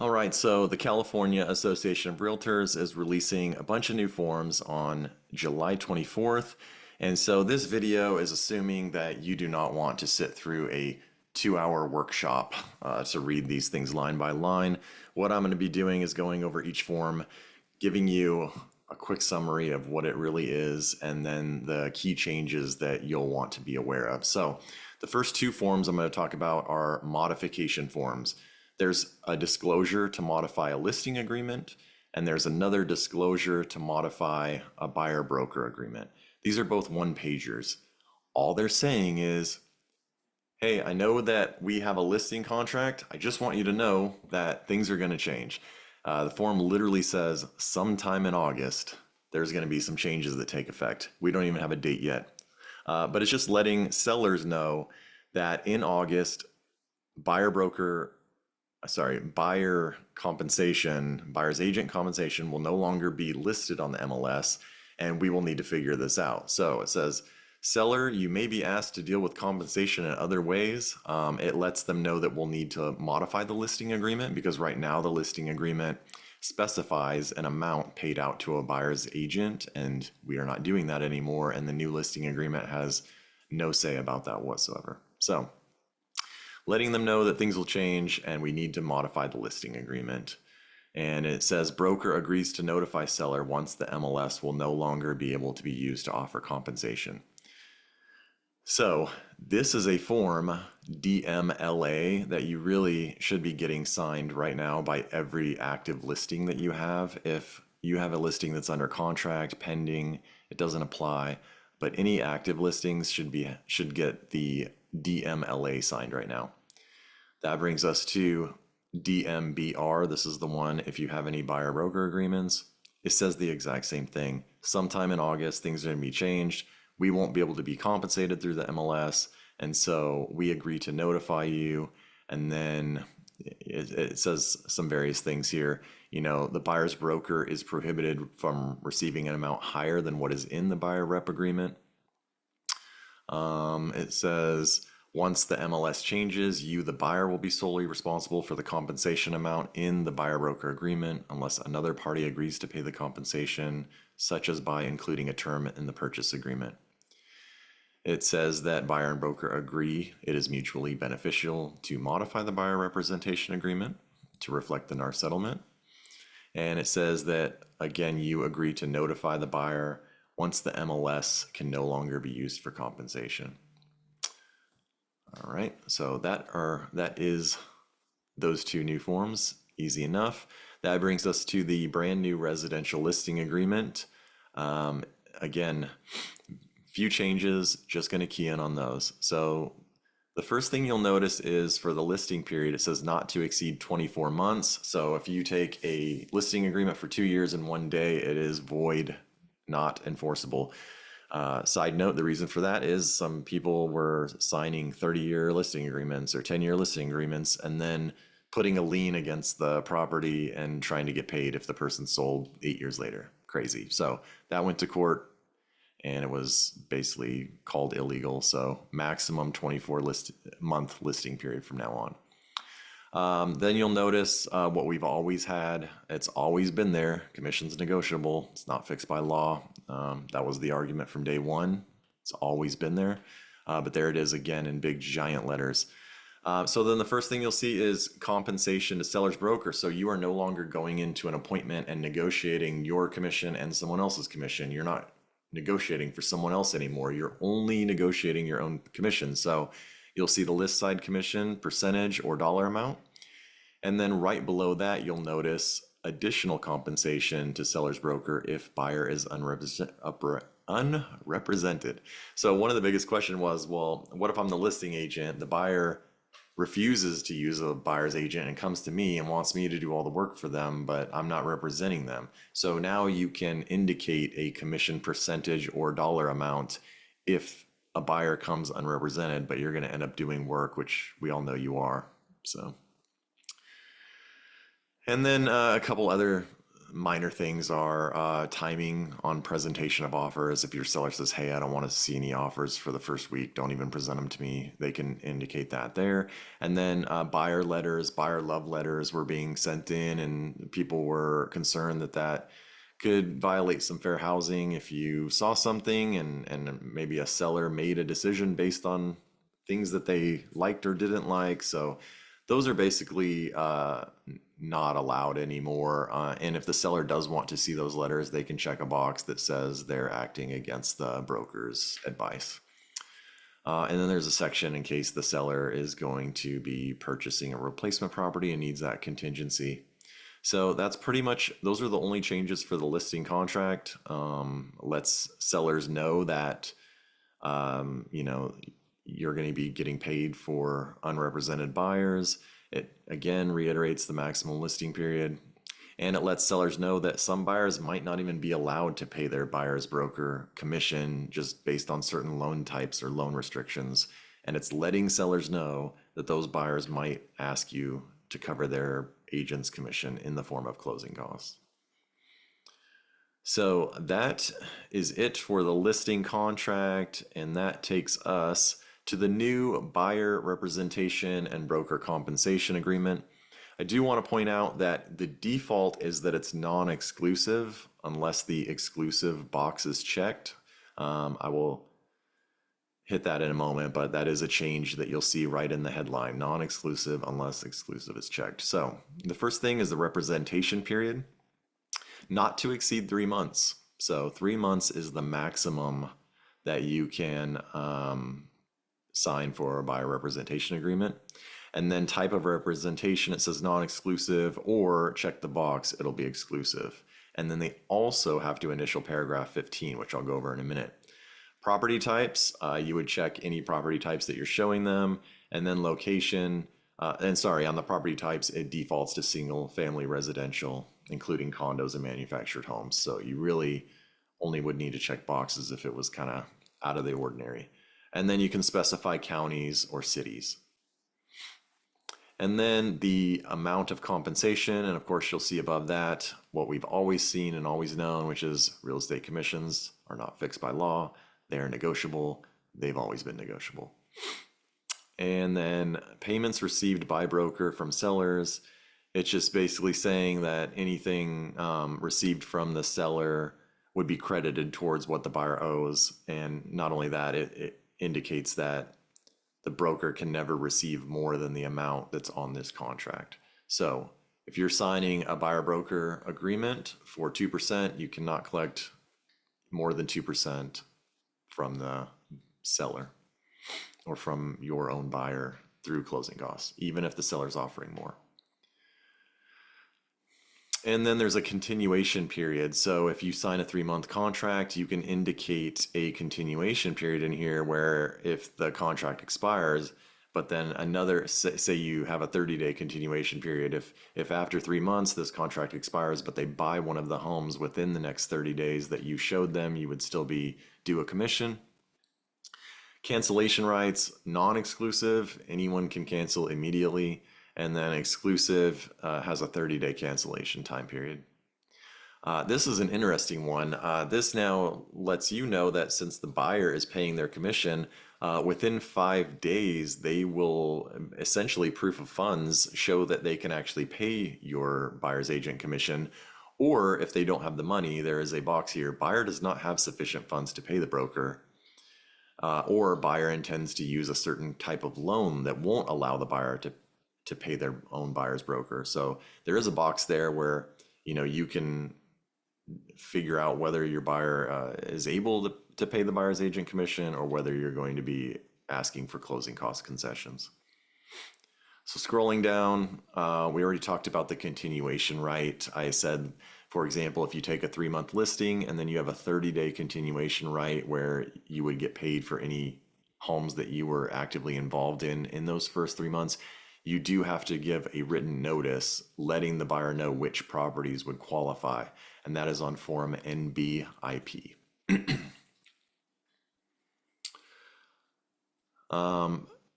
All right, so the California Association of Realtors is releasing a bunch of new forms on July 24th. And so this video is assuming that you do not want to sit through a 2-hour workshop to read these things line by line. What I'm going to be doing is going over each form, giving you a quick summary of what it really is, and then the key changes that you'll want to be aware of. So the first two forms I'm going to talk about are modification forms. There's a disclosure to modify a listing agreement, and there's another disclosure to modify a buyer broker agreement. These are both one-pagers. All they're saying is, hey, I know that we have a listing contract. I just want you to know that things are going to change. The form literally says sometime in August, there's going to be some changes that take effect. We don't even have a date yet. But it's just letting sellers know that in August, buyer compensation, buyer's agent compensation will no longer be listed on the MLS, and we will need to figure this out. So it says, seller, you may be asked to deal with compensation in other ways. It lets them know that we'll need to modify the listing agreement, because right now the listing agreement specifies an amount paid out to a buyer's agent, and we are not doing that anymore, and the new listing agreement has no say about that whatsoever. So letting them know that things will change and we need to modify the listing agreement. And it says broker agrees to notify seller once the MLS will no longer be able to be used to offer compensation. So this is a form, DMLA, that you really should be getting signed right now by every active listing that you have. If you have a listing that's under contract, pending, it doesn't apply, but any active listings should get the DMLA signed right now. That brings us to DMBR. This is the one if you have any buyer broker agreements. It says the exact same thing. Sometime in August, things are going to be changed. We won't be able to be compensated through the MLS, and so we agree to notify you. And then it says some various things here. You know, the buyer's broker is prohibited from receiving an amount higher than what is in the buyer rep agreement. It says once the MLS changes, you, the buyer, will be solely responsible for the compensation amount in the buyer broker agreement unless another party agrees to pay the compensation, such as by including a term in the purchase agreement. It says that buyer and broker agree it is mutually beneficial to modify the buyer representation agreement to reflect the NAR settlement. And it says that, again, you agree to notify the buyer once the MLS can no longer be used for compensation. All right, so that is those two new forms. Easy enough. That brings us to the brand new residential listing agreement. Again, few changes, just going to key in on those. So the first thing you'll notice is for the listing period, it says not to exceed 24 months. So if you take a listing agreement for 2 years and 1 day, it is void, not enforceable. Side note, the reason for that is some people were signing 30-year listing agreements or 10-year listing agreements and then putting a lien against the property and trying to get paid if the person sold 8 years later. Crazy. So that went to court and it was basically called illegal. So maximum 24-month listing period from now on. Then you'll notice what we've always had. It's always been there. Commission's negotiable. It's not fixed by law. That was the argument from day one. It's always been there. But there it is again in big giant letters. So then the first thing you'll see is compensation to seller's broker. So you are no longer going into an appointment and negotiating your commission and someone else's commission. You're not negotiating for someone else anymore. You're only negotiating your own commission. So you'll see the list side commission, percentage or dollar amount. And then right below that, you'll notice additional compensation to seller's broker if buyer is unrepresented. So one of the biggest questions was, well, what if I'm the listing agent? The buyer refuses to use a buyer's agent and comes to me and wants me to do all the work for them, but I'm not representing them. So now you can indicate a commission percentage or dollar amount if a buyer comes unrepresented, but you're going to end up doing work, which we all know you are. So, and then a couple other minor things are timing on presentation of offers. If your seller says, hey, I don't want to see any offers for the first week, don't even present them to me, they can indicate that there. And then buyer letters, buyer love letters were being sent in, and people were concerned that that could violate some fair housing if you saw something and maybe a seller made a decision based on things that they liked or didn't like. So those are basically not allowed anymore. And if the seller does want to see those letters, they can check a box that says they're acting against the broker's advice. And then there's a section in case the seller is going to be purchasing a replacement property and needs that contingency. So that's pretty much, those are the only changes for the listing contract. Lets sellers know that, you're going to be getting paid for unrepresented buyers. It again reiterates the maximum listing period, and it lets sellers know that some buyers might not even be allowed to pay their buyer's broker commission just based on certain loan types or loan restrictions. And it's letting sellers know that those buyers might ask you to cover their agent's commission in the form of closing costs. So that is it for the listing contract, and that takes us to the new buyer representation and broker compensation agreement. I do want to point out that the default is that it's non-exclusive unless the exclusive box is checked. I will hit that in a moment, but that is a change that you'll see right in the headline, non-exclusive unless exclusive is checked. So the first thing is the representation period, not to exceed 3 months. So 3 months is the maximum that you can sign for a buyer representation agreement. And then type of representation, it says non-exclusive, or check the box, it'll be exclusive. And then they also have to initial paragraph 15, which I'll go over in a minute. Property types, you would check any property types that you're showing them, and then location, on the property types, it defaults to single family residential, including condos and manufactured homes. So you really only would need to check boxes if it was kind of out of the ordinary. And then you can specify counties or cities. And then the amount of compensation, and of course you'll see above that what we've always seen and always known, which is real estate commissions are not fixed by law. They are negotiable. They've always been negotiable. And then payments received by broker from sellers. It's just basically saying that anything received from the seller would be credited towards what the buyer owes. And not only that, it indicates that the broker can never receive more than the amount that's on this contract. So if you're signing a buyer broker agreement for 2%, you cannot collect more than 2% from the seller or from your own buyer through closing costs, even if the seller's offering more. And then there's a continuation period. So if you sign a 3-month contract, you can indicate a continuation period in here where if the contract expires, but then another, say you have a 30-day continuation period. If after 3 months this contract expires, but they buy one of the homes within the next 30 days that you showed them, you would still be due a commission. Cancellation rights, non-exclusive, anyone can cancel immediately. And then exclusive has a 30-day cancellation time period. This is an interesting one. This now lets you know that since the buyer is paying their commission, within 5 days, they will essentially proof of funds show that they can actually pay your buyer's agent commission. Or if they don't have the money, there is a box here, buyer does not have sufficient funds to pay the broker. Or buyer intends to use a certain type of loan that won't allow the buyer to pay their own buyer's broker. So there is a box there where you can figure out whether your buyer is able to pay the buyer's agent commission or whether you're going to be asking for closing cost concessions. So scrolling down, we already talked about the continuation right. I said, for example, if you take a 3-month listing and then you have a 30-day continuation right where you would get paid for any homes that you were actively involved in those first 3 months, you do have to give a written notice letting the buyer know which properties would qualify, and that is on Form NBIP.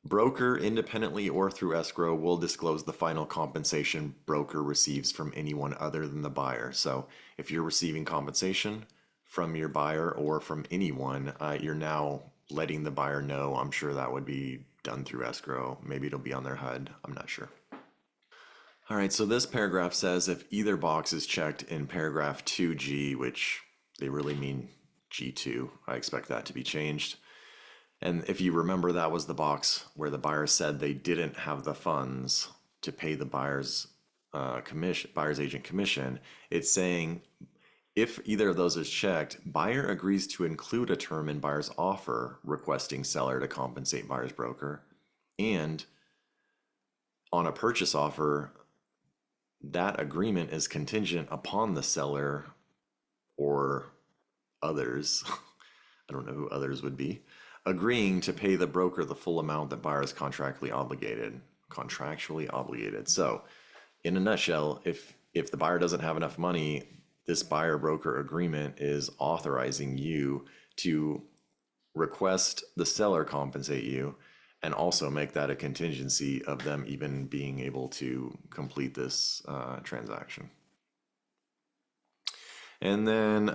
Broker, independently or through escrow, will disclose the final compensation broker receives from anyone other than the buyer. So if you're receiving compensation from your buyer or from anyone, you're now letting the buyer know. I'm sure that would be done through escrow. Maybe it'll be on their HUD. I'm not sure. All right, so this paragraph says if either box is checked in paragraph 2G, which they really mean G2, I expect that to be changed. And if you remember, that was the box where the buyer said they didn't have the funds to pay the buyer's buyer's agent commission. It's saying if either of those is checked, buyer agrees to include a term in buyer's offer requesting seller to compensate buyer's broker, and on a purchase offer, that agreement is contingent upon the seller or others, I don't know who others would be, agreeing to pay the broker the full amount that buyer is contractually obligated. So, in a nutshell, if the buyer doesn't have enough money, this buyer broker agreement is authorizing you to request the seller compensate you and also make that a contingency of them even being able to complete this transaction. And then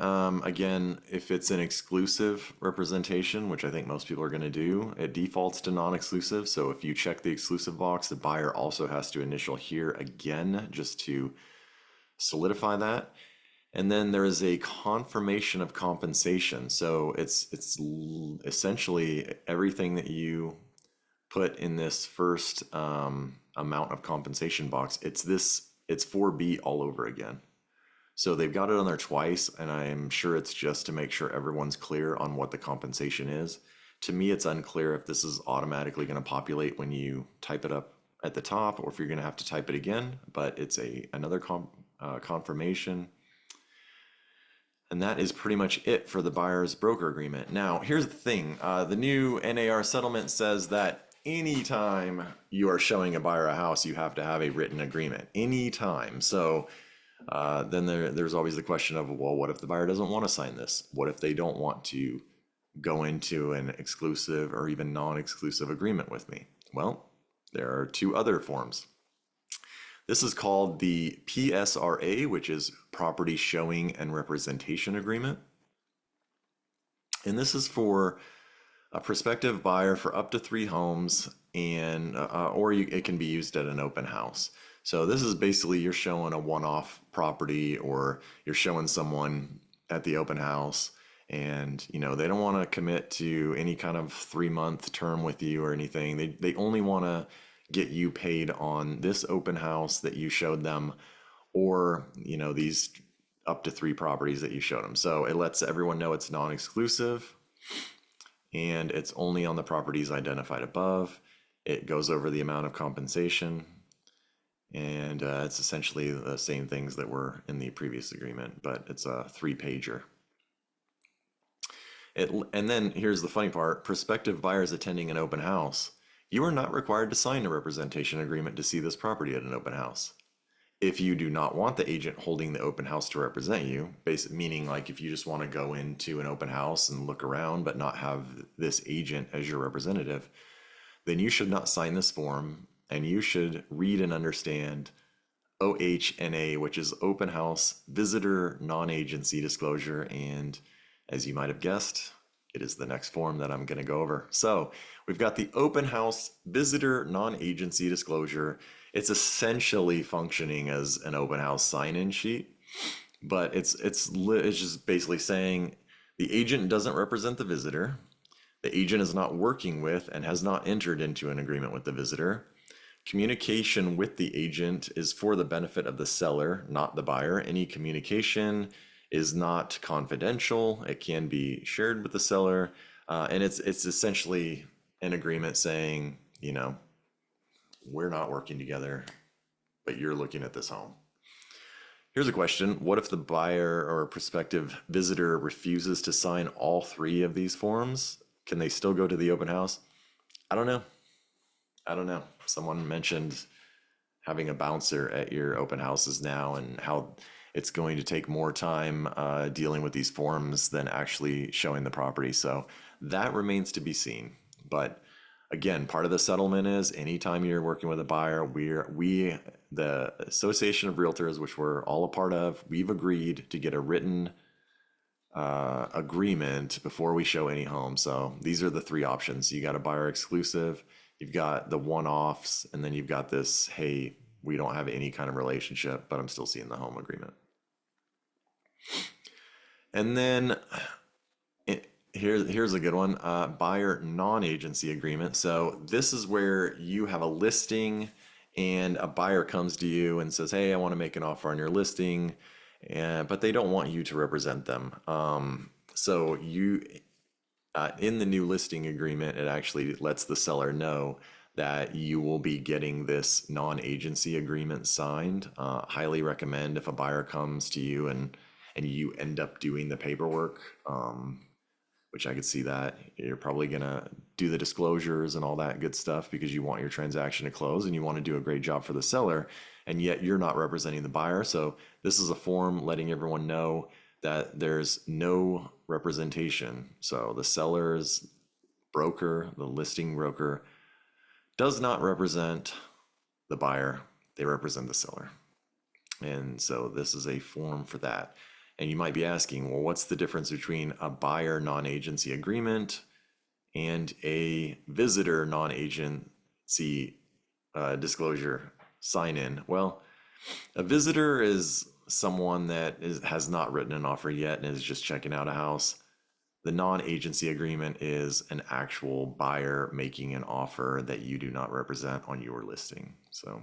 again, if it's an exclusive representation, which I think most people are going to do, it defaults to non-exclusive. So if you check the exclusive box, the buyer also has to initial here again just to solidify that. And then there is a confirmation of compensation. So it's essentially everything that you put in this first amount of compensation box. It's 4B all over again. So they've got it on there twice, and I'm sure it's just to make sure everyone's clear on what the compensation is. To me, it's unclear if this is automatically going to populate when you type it up at the top, or if you're going to have to type it again, but it's another confirmation. And that is pretty much it for the buyer's broker agreement. Now, here's the thing. The new NAR settlement says that anytime you are showing a buyer a house, you have to have a written agreement. Anytime. So then there's always the question of, well, what if the buyer doesn't want to sign this? What if they don't want to go into an exclusive or even non-exclusive agreement with me? Well, there are two other forms. This is called the PSRA, which is Property Showing and Representation Agreement. And this is for a prospective buyer for up to 3 homes, and it can be used at an open house. So this is basically you're showing a one-off property, or you're showing someone at the open house, and they don't want to commit to any kind of 3-month term with you or anything. They only want to get you paid on this open house that you showed them, or these up to 3 properties that you showed them. So it lets everyone know it's non-exclusive, and it's only on the properties identified above. It goes over the amount of compensation, and it's essentially the same things that were in the previous agreement, but it's a 3-pager. And then here's the funny part: prospective buyers attending an open house, you are not required to sign a representation agreement to see this property at an open house. If you do not want the agent holding the open house to represent you, meaning like if you just want to go into an open house and look around but not have this agent as your representative, then you should not sign this form, and you should read and understand OHNA, which is Open House Visitor Non-Agency Disclosure. And as you might have guessed, it is the next form that I'm going to go over. So we've got the Open House Visitor Non-Agency Disclosure. It's essentially functioning as an open house sign-in sheet, but it's just basically saying the agent doesn't represent the visitor. The agent is not working with and has not entered into an agreement with the visitor. Communication with the agent is for the benefit of the seller, not the buyer. Any communication is not confidential. It can be shared with the seller, and it's essentially an agreement saying, we're not working together, but you're looking at this home. Here's a question: what if the buyer or prospective visitor refuses to sign all 3 of these forms? Can they still go to the open house? I don't know. Someone mentioned having a bouncer at your open houses now, and how it's going to take more time dealing with these forms than actually showing the property. So that remains to be seen. But Again, part of the settlement is anytime you're working with a buyer, the Association of Realtors, which we're all a part of, we've agreed to get a written agreement before we show any home. So these are the three options. You got a buyer exclusive, you've got the one-offs, and then you've got this, hey, we don't have any kind of relationship, but I'm still seeing the home agreement. And then here's a good one, buyer non-agency agreement. So this is where you have a listing and a buyer comes to you and says, hey, I want to make an offer on your listing, but they don't want you to represent them. So you, in the new listing agreement, it actually lets the seller know that you will be getting this non-agency agreement signed. Highly recommend if a buyer comes to you and you end up doing the paperwork, which I could see that you're probably gonna do the disclosures and all that good stuff because you want your transaction to close and you want to do a great job for the seller, and yet you're not representing the buyer. So this is a form letting everyone know that there's no representation. So the seller's broker, the listing broker, does not represent the buyer, they represent the seller. And so this is a form for that. And you might be asking, well, what's the difference between a buyer non-agency agreement and a visitor non-agency disclosure sign-in? Well, a visitor is someone that has not written an offer yet and is just checking out a house. The non-agency agreement is an actual buyer making an offer that you do not represent on your listing. So